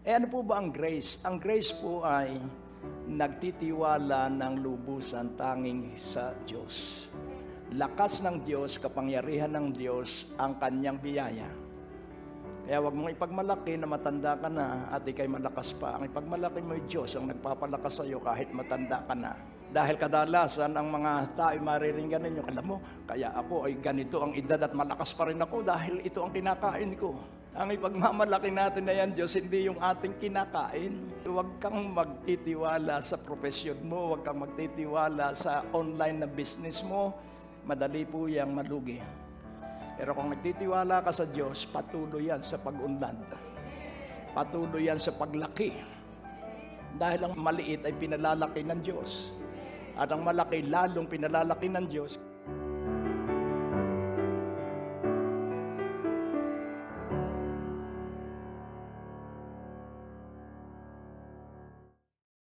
Ano po ba ang grace? Ang grace po ay nagtitiwala ng lubusan tanging sa Diyos. Lakas ng Diyos, kapangyarihan ng Diyos ang kanyang biyaya. Kaya wag mong ipagmalaki na matanda ka na at ikay malakas pa. Ang ipagmalaki mo yung Diyos ang nagpapalakas sa iyo kahit matanda ka na. Dahil kadalasan ang mga tao mariringgan ninyo, alam mo, kaya ako ay ganito ang edad at malakas pa rin ako dahil ito ang kinakain ko. Ang ipagmamalaki natin na yan, Diyos, hindi yung ating kinakain. Huwag kang magtitiwala sa profesyon mo, huwag kang magtitiwala sa online na business mo. Madali po yang malugi. Pero kung nagtitiwala ka sa Diyos, patuloy yan sa pag-unlad. Patuloy yan sa paglaki. Dahil ang maliit ay pinalalaki ng Diyos. At ang malaki lalong pinalalaki ng Diyos.